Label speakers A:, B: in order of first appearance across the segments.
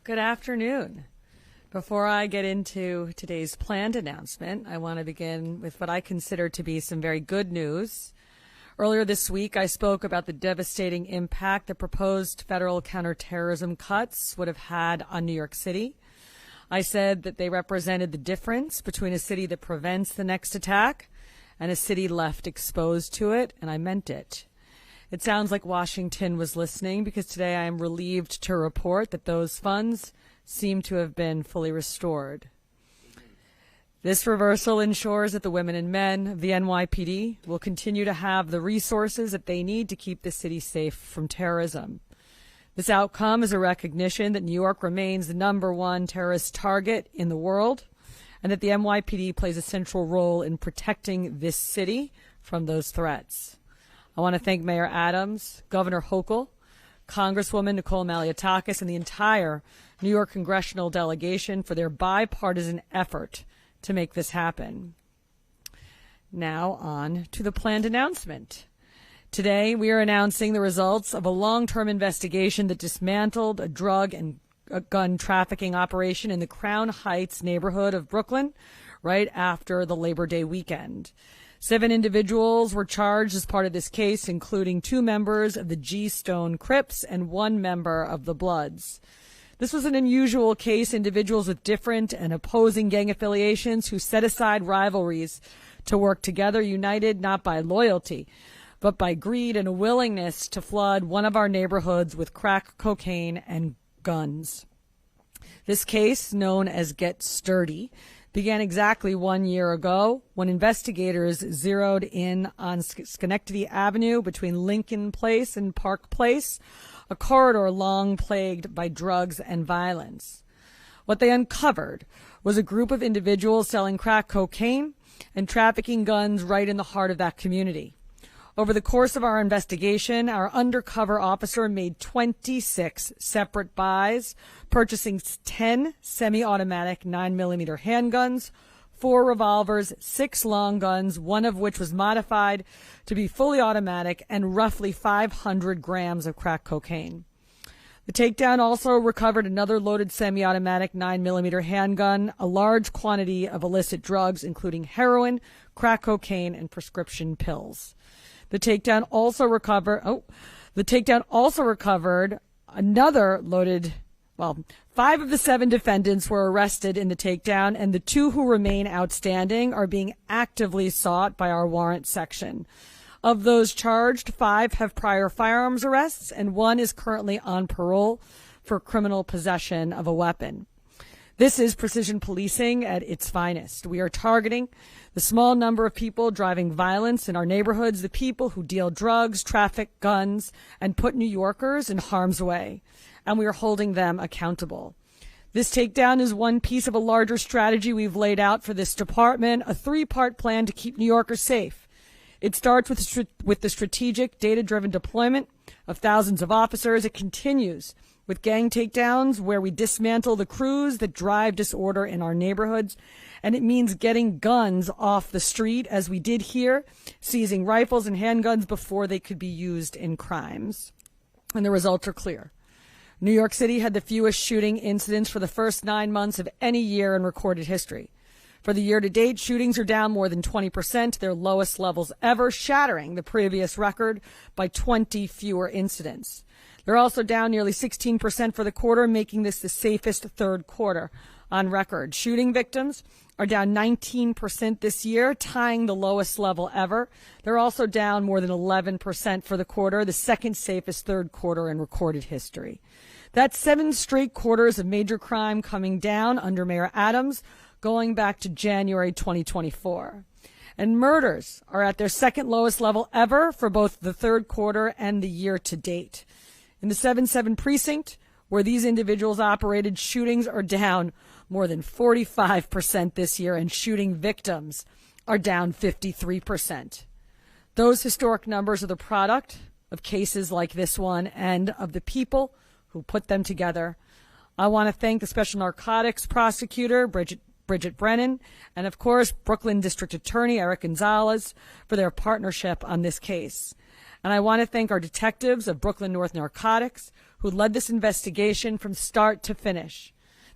A: Good afternoon. Before I get into today's planned announcement, I want to begin with what I consider to be some very good news. Earlier this week, I spoke about the devastating impact the proposed federal counterterrorism cuts would have had on New York City. I said that they represented the difference between a city that prevents the next attack and a city left exposed to it, and I meant it. It sounds like Washington was listening, because today I am relieved to report that those funds seem to have been fully restored. This reversal ensures that the women and men of the NYPD will continue to have the resources that they need to keep the city safe from terrorism. This outcome is a recognition that New York remains the #1 terrorist target in the world, and that the NYPD plays a central role in protecting this city from those threats. I want to thank Mayor Adams, Governor Hochul, Congresswoman Nicole Malliotakis, and the entire New York congressional delegation for their bipartisan effort to make this happen. Now on to the planned announcement. Today, we are announcing the results of a long-term investigation that dismantled a drug and gun trafficking operation in the Crown Heights neighborhood of Brooklyn right after the Labor Day weekend. 7 individuals were charged as part of this case, including 2 members of the G Stone Crips and 1 member of the Bloods. This was an unusual case. Individuals with different and opposing gang affiliations who set aside rivalries to work together, united not by loyalty, but by greed and a willingness to flood one of our neighborhoods with crack cocaine and guns. This case, known as Get Sturdy, began exactly 1 year ago when investigators zeroed in on Schenectady Avenue between Lincoln Place and Park Place, a corridor long plagued by drugs and violence. What they uncovered was a group of individuals selling crack cocaine and trafficking guns right in the heart of that community. Over the course of our investigation, our undercover officer made 26 separate buys, purchasing 10 semi-automatic 9mm handguns, 4 revolvers, 6 long guns, one of which was modified to be fully automatic, and roughly 500 grams of crack cocaine. The takedown also recovered another loaded semi-automatic 9mm handgun, a large quantity of illicit drugs, including heroin, crack cocaine, and prescription pills. The takedown also recovered another loaded, 5 of the 7 defendants were arrested in the takedown, and the 2 who remain outstanding are being actively sought by our warrant section. Of those charged, 5 have prior firearms arrests, and 1 is currently on parole for criminal possession of a weapon. This is precision policing at its finest. We are targeting the small number of people driving violence in our neighborhoods, the people who deal drugs, traffic guns, and put New Yorkers in harm's way, and we are holding them accountable. This takedown is one piece of a larger strategy we've laid out for this department, a 3-part plan to keep New Yorkers safe. It starts with the strategic, data-driven deployment of thousands of officers. It continues with gang takedowns, where we dismantle the crews that drive disorder in our neighborhoods. And it means getting guns off the street, as we did here, seizing rifles and handguns before they could be used in crimes. And the results are clear. New York City had the fewest shooting incidents for the first 9 months of any year in recorded history. For the year-to-date, shootings are down more than 20%, their lowest levels ever, shattering the previous record by 20 fewer incidents. They're also down nearly 16% for the quarter, making this the safest third quarter on record. Shooting victims are down 19% this year, tying the lowest level ever. They're also down more than 11% for the quarter, the second safest third quarter in recorded history. That's 7 straight quarters of major crime coming down under Mayor Adams, going back to January 2024. And murders are at their second lowest level ever for both the third quarter and the year to date. In the 7-7 precinct, where these individuals operated, shootings are down more than 45% this year, and shooting victims are down 53%. Those historic numbers are the product of cases like this one and of the people who put them together. I want to thank the Special Narcotics Prosecutor, Bridget Brennan, and of course, Brooklyn District Attorney Eric Gonzalez for their partnership on this case. And I want to thank our detectives of Brooklyn North Narcotics, who who led this investigation from start to finish.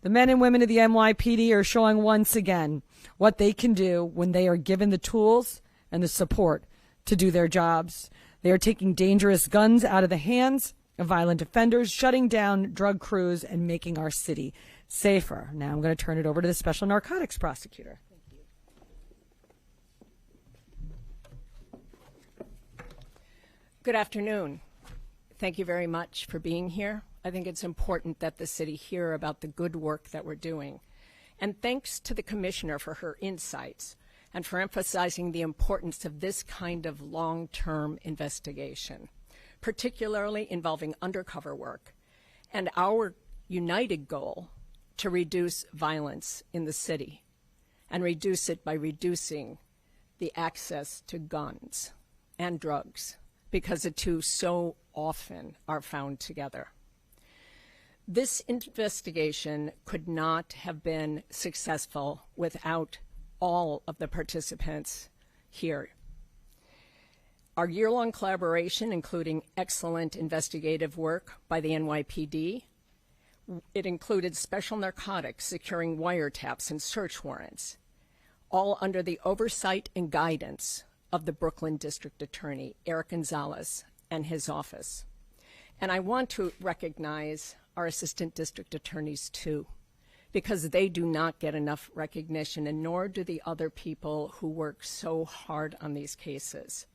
A: The men and women of the NYPD are showing once again what they can do when they are given the tools and the support to do their jobs. They are taking dangerous guns out of the hands of violent offenders, shutting down drug crews, and making our city safer. Now I'm going to turn it over to the Special Narcotics Prosecutor.
B: Good afternoon. Thank you very much for being here. I think it's important that the city hear about the good work that we're doing. And thanks to the Commissioner for her insights and for emphasizing the importance of this kind of long-term investigation, particularly involving undercover work, and our united goal to reduce violence in the city and reduce it by reducing the access to guns and drugs, because the two so often are found together. This investigation could not have been successful without all of the participants here. Our year-long collaboration, including excellent investigative work by the NYPD, it included Special Narcotics securing wiretaps and search warrants, all under the oversight and guidance of the Brooklyn District Attorney, Eric Gonzalez, and his office. And I want to recognize our Assistant District Attorneys, too, because they do not get enough recognition, and nor do the other people who work so hard on these cases.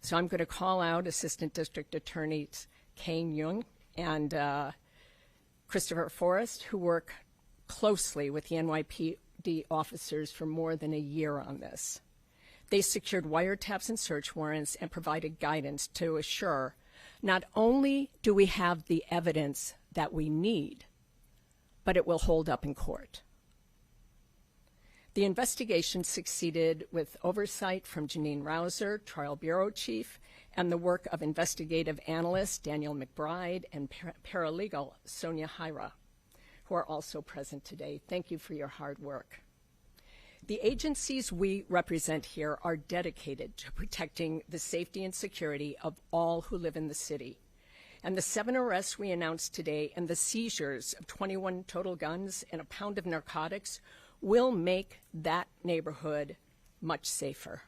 B: So I'm going to call out Assistant District Attorneys Kane Young and Christopher Forrest, who work closely with the NYPD officers for more than a year on this. They secured wiretaps and search warrants and provided guidance to assure not only do we have the evidence that we need, but it will hold up in court. The investigation succeeded with oversight from Janine Rouser, Trial Bureau Chief, and the work of investigative analyst Daniel McBride and paralegal Sonia Hyra, who are also present today. Thank you for your hard work. The agencies we represent here are dedicated to protecting the safety and security of all who live in the city. And the 7 arrests we announced today and the seizures of 21 total guns and a pound of narcotics will make that neighborhood much safer.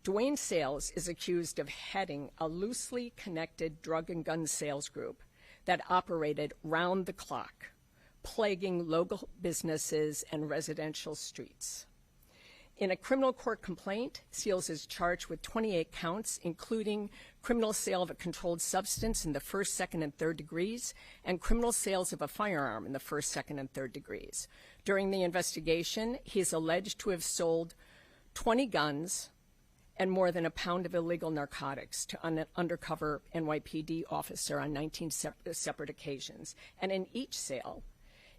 B: Dwayne Sales is accused of heading a loosely connected drug and gun sales group that operated round the clock, plaguing local businesses and residential streets. In a criminal court complaint, Seals is charged with 28 counts, including criminal sale of a controlled substance in the first, second, and third degrees, and criminal sales of a firearm in the first, second, and third degrees. During the investigation, he is alleged to have sold 20 guns and more than a pound of illegal narcotics to an undercover NYPD officer on 19 separate occasions. And in each sale,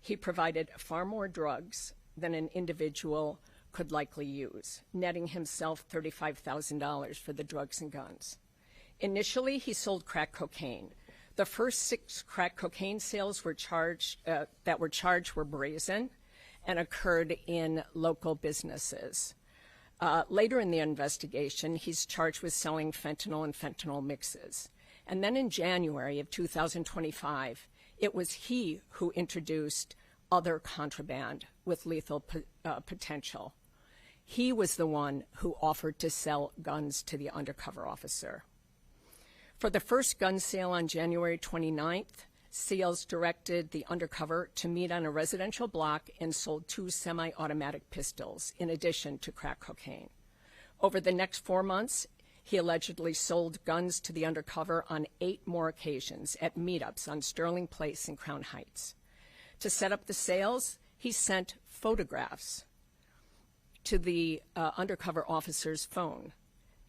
B: he provided far more drugs than an individual could likely use, netting himself $35,000 for the drugs and guns. Initially, he sold crack cocaine. The first 6 crack cocaine sales that were charged were brazen and occurred in local businesses. Later in the investigation, he's charged with selling fentanyl and fentanyl mixes. And then in January of 2025, it was he who introduced other contraband with lethal potential. He was the one who offered to sell guns to the undercover officer. For the first gun sale on January 29th, Seals directed the undercover to meet on a residential block and sold 2 semi-automatic pistols, in addition to crack cocaine. Over the next 4 months, he allegedly sold guns to the undercover on 8 more occasions at meetups on Sterling Place and Crown Heights. To set up the sales, he sent photographs to the undercover officer's phone,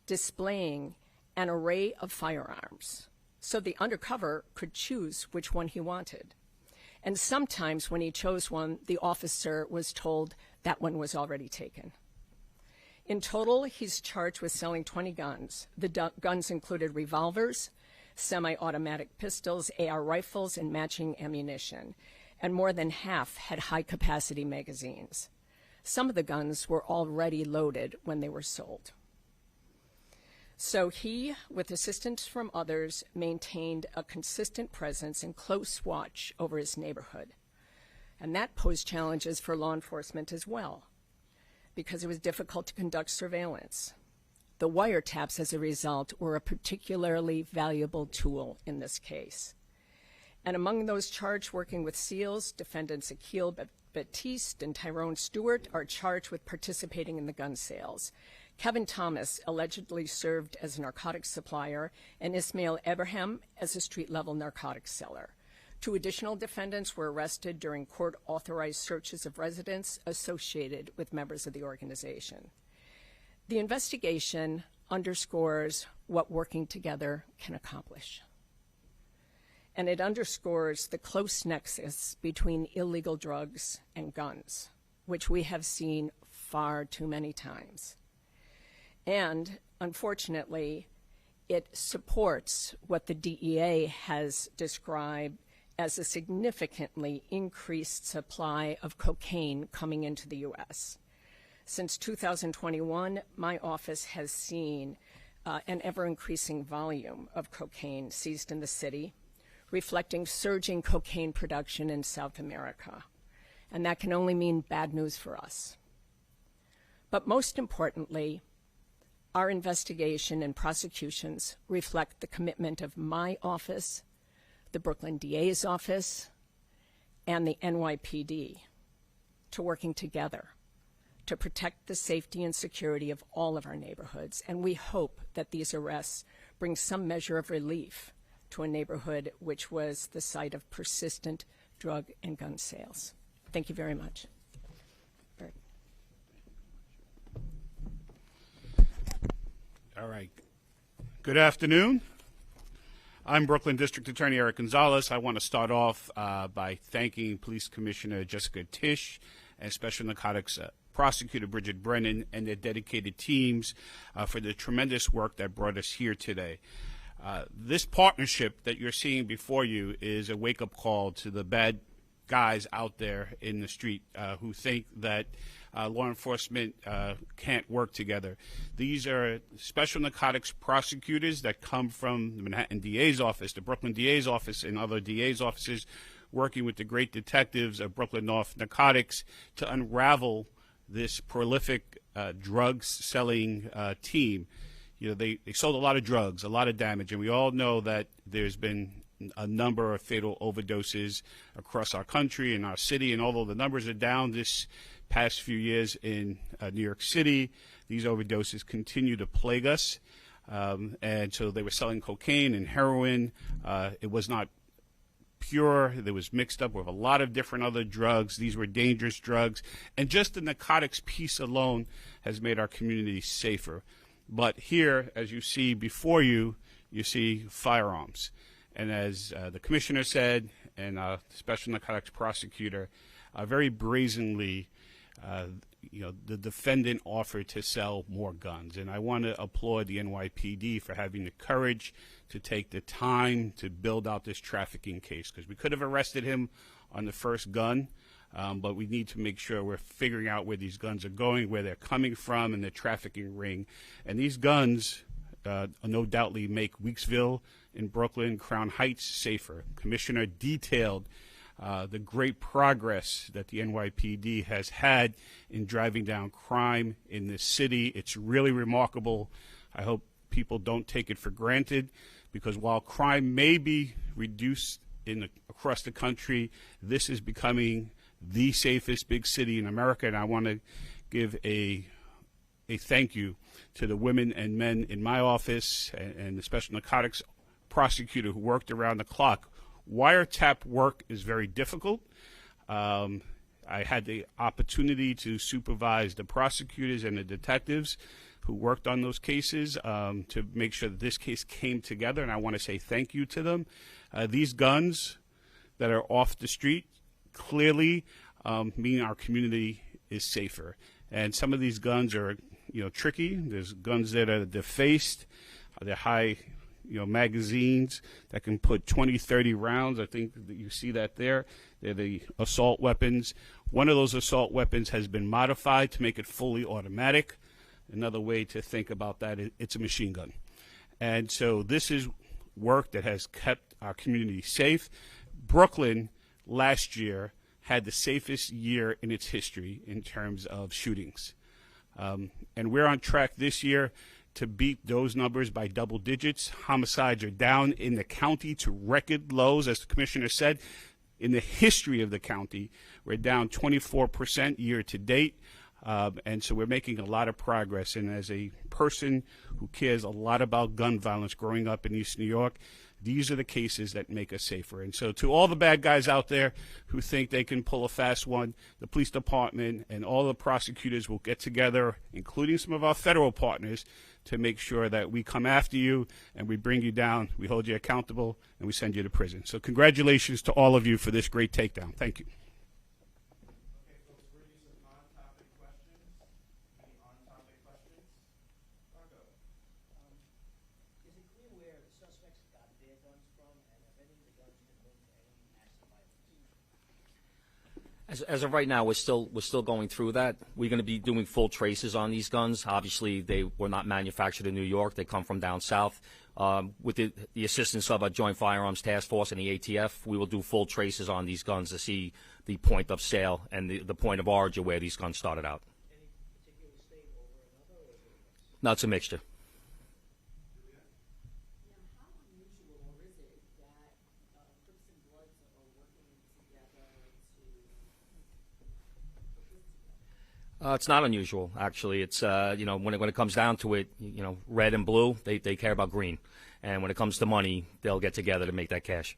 B: displaying an array of firearms, so the undercover could choose which one he wanted. And sometimes when he chose one, the officer was told that one was already taken. In total, he's charged with selling 20 guns. The guns included revolvers, semi-automatic pistols, AR rifles, and matching ammunition, and more than half had high-capacity magazines. Some of the guns were already loaded when they were sold. So he, with assistance from others, maintained a consistent presence and close watch over his neighborhood. And that posed challenges for law enforcement as well, because it was difficult to conduct surveillance. The wiretaps, as a result, were a particularly valuable tool in this case. And among those charged working with SEALs, defendants Akil Batiste and Tyrone Stewart are charged with participating in the gun sales. Kevin Thomas allegedly served as a narcotics supplier, and Ismail Abraham as a street-level narcotics seller. 2 additional defendants were arrested during court-authorized searches of residents associated with members of the organization. The investigation underscores what working together can accomplish. And it underscores the close nexus between illegal drugs and guns, which we have seen far too many times. And unfortunately, it supports what the DEA has described as a significantly increased supply of cocaine coming into the U.S. Since 2021, my office has seen an ever-increasing volume of cocaine seized in the city, reflecting surging cocaine production in South America. And that can only mean bad news for us. But most importantly, our investigation and prosecutions reflect the commitment of my office, the Brooklyn DA's office, and the NYPD to working together to protect the safety and security of all of our neighborhoods. And we hope that these arrests bring some measure of relief to a neighborhood which was the site of persistent drug and gun sales. Thank you very much. Bert.
C: All right. Good afternoon. I'm Brooklyn District Attorney Eric Gonzalez. I want to start off by thanking Police Commissioner Jessica Tisch and Special Narcotics Prosecutor Bridget Brennan and their dedicated teams for the tremendous work that brought us here today. This partnership that you're seeing before you is a wake-up call to the bad guys out there in the street who think that law enforcement can't work together. These are special narcotics prosecutors that come from the Manhattan DA's office, the Brooklyn DA's office, and other DA's offices, working with the great detectives of Brooklyn North Narcotics to unravel this prolific drugs-selling team. You know, they sold a lot of drugs, a lot of damage, and we all know that there's been a number of fatal overdoses across our country and our city, and although the numbers are down this past few years in New York City, these overdoses continue to plague us. And so they were selling cocaine and heroin. It was not pure. It was mixed up with a lot of different other drugs. These were dangerous drugs. And just the narcotics piece alone has made our community safer. But here, as you see before you, you see firearms. And as the commissioner said, and Special Narcotics Prosecutor, very brazenly, the defendant offered to sell more guns. And I want to applaud the NYPD for having the courage to take the time to build out this trafficking case, because we could have arrested him on the first gun, but we need to make sure we're figuring out where these guns are going, where they're coming from, and the trafficking ring. And these guns no doubtly make Weeksville in Brooklyn, Crown Heights safer. Commissioner detailed the great progress that the NYPD has had in driving down crime in this city. It's really remarkable. I hope people don't take it for granted, because while crime may be reduced across the country, this is becoming the safest big city in America. And I want to give a thank you to the women and men in my office and the Special Narcotics Prosecutor who worked around the clock. Wiretap work is very difficult. I had the opportunity to supervise the prosecutors and the detectives who worked on those cases to make sure that this case came together, and I want to say thank you to them. These guns that are off the street clearly mean our community is safer. And some of these guns are, tricky. There's guns that are defaced. They're high, magazines that can put 20, 30 rounds. I think that you see that there. They're the assault weapons. One of those assault weapons has been modified to make it fully automatic. Another way to think about that is it's a machine gun. And so this is work that has kept our community safe. Brooklyn last year had the safest year in its history in terms of shootings. And we're on track this year to beat those numbers by double digits. Homicides are down in the county to record lows, as the commissioner said. In the history of the county, we're down 24% year to date. And so we're making a lot of progress. And as a person who cares a lot about gun violence growing up in East New York, these are the cases that make us safer. And so to all the bad guys out there who think they can pull a fast one, the police department and all the prosecutors will get together, including some of our federal partners, to make sure that we come after you and we bring you down, we hold you accountable, and we send you to prison. So congratulations to all of you for this great takedown. Thank you.
D: Okay, folks, we're using on-topic questions. Any on-topic questions? Margo.
E: Is it clear where the suspects got their guns from, and have any of the guns been linked to any acts of violence?
F: As of right now, we're still going through that. We're going to be doing full traces on these guns. Obviously, they were not manufactured in New York. They come from down south. With the assistance of a Joint Firearms Task Force and the ATF, we will do full traces on these guns to see the point of sale and the point of origin where these guns started out.
E: Any particular state over another, or is it a mix?
F: No, it's a mixture.
G: How unusual is it that Crips and Bloods are working together to
F: It's not unusual, actually. It's when it comes down to it, red and blue, they care about green, and when it comes to money, they'll get together to make that cash.